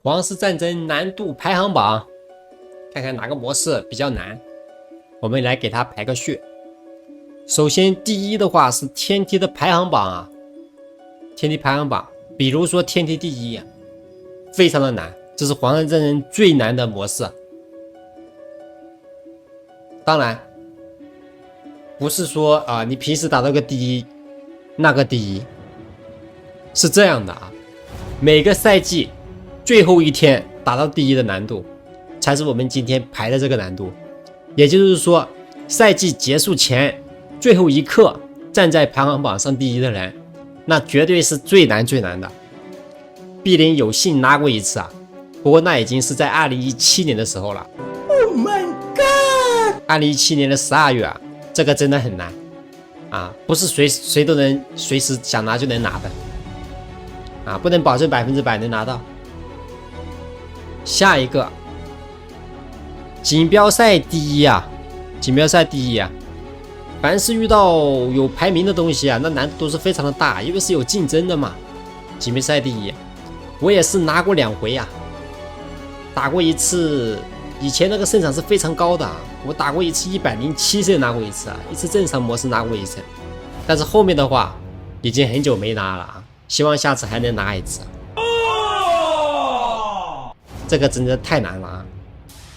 皇室战争难度排行榜，看看哪个模式比较难，我们来给它排个序。首先，第一的话是天梯的排行榜啊，天梯排行榜，比如说天梯第一，非常的难，这是皇室战争最难的模式。当然，不是说啊，你平时打到个第一，那个第一，是这样的啊，每个赛季最后一天打到第一的难度，才是我们今天排的这个难度。也就是说，赛季结束前最后一刻站在排行榜上第一的人，那绝对是最难最难的。碧林有幸拿过一次啊，不过那已经是在2017年的时候了。Oh my god！ 2017年的12月啊，这个真的很难啊，不是谁都能随时想拿就能拿的啊，不能保证100%能拿到。下一个，锦标赛第一啊，锦标赛第一啊，凡是遇到有排名的东西啊，那难度都是非常的大，因为是有竞争的嘛。锦标赛第一，我也是拿过2回啊，打过一次，以前那个胜场是非常高的啊，我打过一次107胜拿过一次啊，一次正常模式拿过一次，但是后面的话已经很久没拿了啊，希望下次还能拿一次。这个真的太难了啊！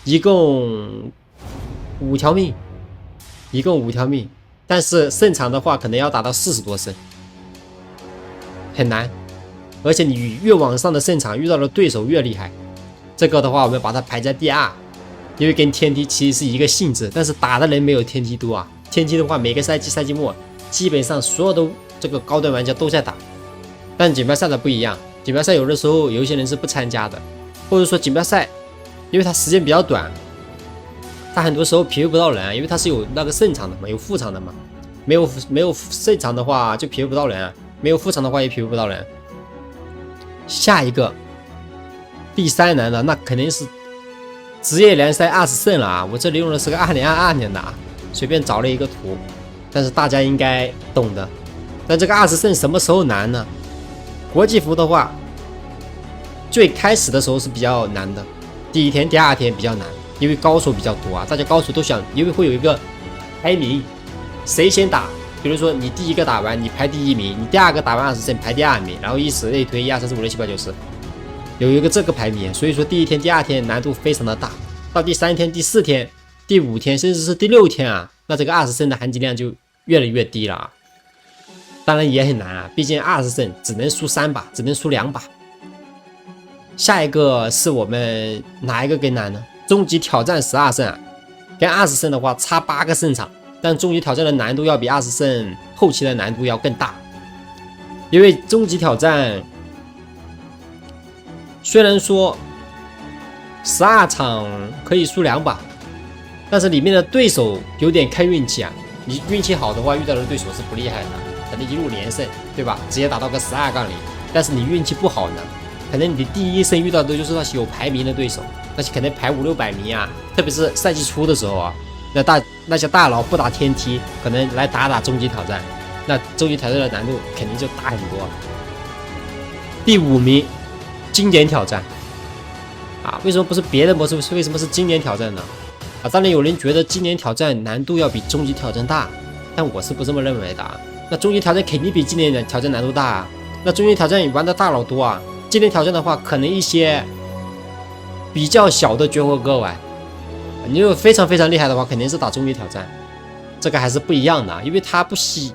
一共5条命，一共5条命，但是胜场的话可能要打到40多胜，很难。而且你越往上的胜场遇到的对手越厉害。这个的话我们把它排在第2，因为跟天梯其实是一个性质，但是打的人没有天梯多啊。天梯的话每个赛季末基本上所有的这个高端玩家都在打，但锦标赛的不一样，锦标赛有的时候有一些人是不参加的，或者说锦标赛因为它时间比较短，它很多时候匹配不到人，因为它是有那个胜场的嘛，有副场的嘛，没有胜场的话就匹配不到人，没有副场的话也匹配不到人。下一个第3难的那肯定是职业联赛20胜了啊，我这里用的是个2022年的啊，随便找了一个图，但是大家应该懂的。但这个20胜什么时候难呢？国际服的话最开始的时候是比较难的，第1天第2天比较难，因为高手比较多啊，大家高手都想，因为会有一个排名，谁先打，比如说你第1个打完你排第1名，你第2个打完20胜排第2名，然后以此类推，1、2、3、4、5、6、7、8、9、10，有一个这个排名，所以说第1天第2天难度非常的大，到第3天第4天第5天甚至是第6天啊，那这个20胜的含金量就越来越低了啊。当然也很难啊，毕竟20胜只能输3把，只能输2把。下一个是我们哪一个更难呢？终极挑战12胜啊，跟20胜的话差8个胜场，但终极挑战的难度要比20胜后期的难度要更大，因为终极挑战虽然说12场可以输2把，但是里面的对手有点看运气啊，你运气好的话遇到的对手是不厉害的，可能一路连胜，对吧？直接打到个12杠0，但是你运气不好呢，可能你第1胜遇到的就是那些有排名的对手，那些可能排500、600名啊，特别是赛季初的时候啊，那些大佬不打天梯，可能来打终极挑战，那终极挑战的难度肯定就大很多。第5名，经典挑战啊，为什么不是别的模式？为什么是经典挑战呢？啊，当然有人觉得经典挑战难度要比终极挑战大，但我是不这么认为的啊。那终极挑战肯定比经典挑战难度大啊，那终极挑战玩的大佬多啊，经典挑战的话，可能一些比较小的绝活哥玩，你有非常非常厉害的话，肯定是打终极挑战，这个还是不一样的，因为它不惜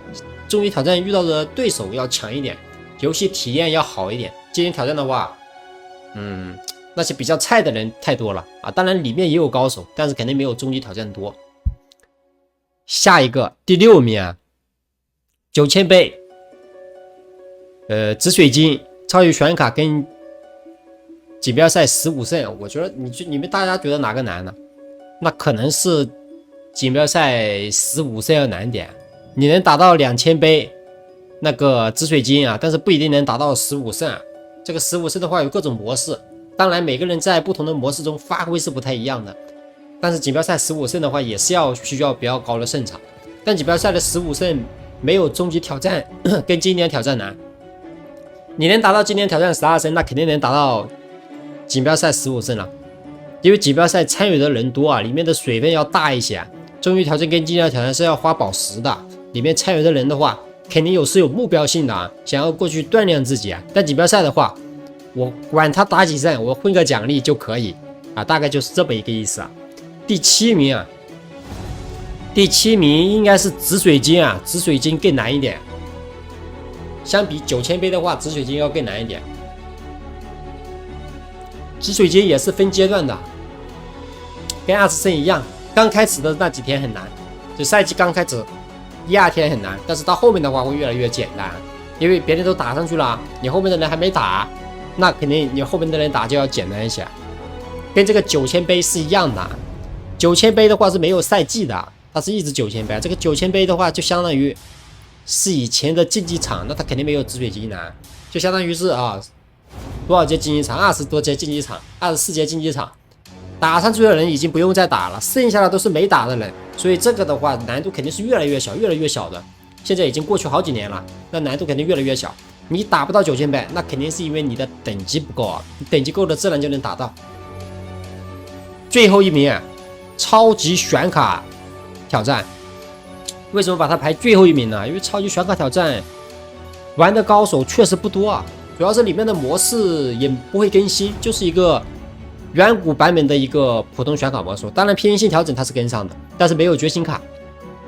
终极挑战遇到的对手要强一点，游戏体验要好一点。经典挑战的话，那些比较菜的人太多了啊，当然里面也有高手，但是肯定没有终极挑战多。下一个第6名啊，9000杯，紫水晶。超级选卡跟锦标赛15胜，我觉得你们大家觉得哪个难呢？那可能是锦标赛15胜要难点。你能打到2000杯那个紫水晶啊，但是不一定能达到15胜啊。这个15胜的话有各种模式，当然每个人在不同的模式中发挥是不太一样的。但是锦标赛15胜的话也是需要比较高的胜场，但锦标赛的15胜没有终极挑战跟经典挑战难。你能达到经典挑战12胜，那肯定能达到锦标赛15胜了，因为锦标赛参与的人多啊，里面的水分要大一些啊。终极挑战跟经典挑战是要花宝石的，里面参与的人的话，肯定是有目标性的啊，想要过去锻炼自己啊。但锦标赛的话，我管他打几胜，我混个奖励就可以啊，大概就是这么一个意思啊。第7名啊，第7名应该是紫水晶啊，紫水晶更难一点。相比9000杯的话，紫水晶要更难一点。紫水晶也是分阶段的，跟20胜一样，刚开始的那几天很难，就赛季刚开始1、2天很难，但是到后面的话会越来越简单，因为别人都打上去了，你后面的人还没打，那肯定你后面的人打就要简单一些，跟这个9000杯是一样的。9000杯的话是没有赛季的，它是一直9000杯。这个9000杯的话就相当于是以前的竞技场，那它肯定没有紫水晶难，就相当于是啊多少节竞技场，20多节竞技场，24节竞技场，打上去的人已经不用再打了，剩下的都是没打的人，所以这个的话难度肯定是越来越小，越来越小的。现在已经过去好几年了，那难度肯定越来越小。你打不到9000杯，那肯定是因为你的等级不够啊，你等级够了自然就能打到。最后一名啊，超级选卡挑战，为什么把它排最后一名呢？因为超级选卡挑战玩的高手确实不多啊，主要是里面的模式也不会更新，就是一个远古版本的一个普通选卡模式。当然偏性调整它是跟上的，但是没有觉醒卡，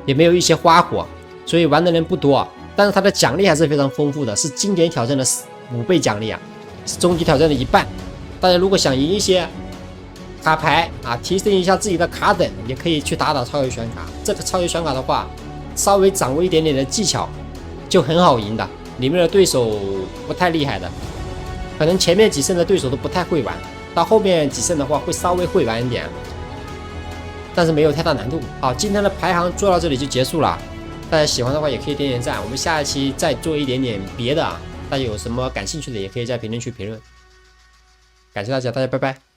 也没有一些花活，所以玩的人不多。但是它的奖励还是非常丰富的，是经典挑战的5倍奖励啊，是终极挑战的1半。大家如果想赢一些卡牌啊，提升一下自己的卡等，也可以去打打超级选卡。这个超级选卡的话，稍微掌握一点点的技巧，就很好赢的。里面的对手不太厉害的，可能前面几胜的对手都不太会玩，到后面几胜的话会稍微会玩一点，但是没有太大难度。好，今天的排行做到这里就结束了。大家喜欢的话也可以点点赞，我们下一期再做一点点别的啊。大家有什么感兴趣的，也可以在评论区评论。感谢大家，大家拜拜。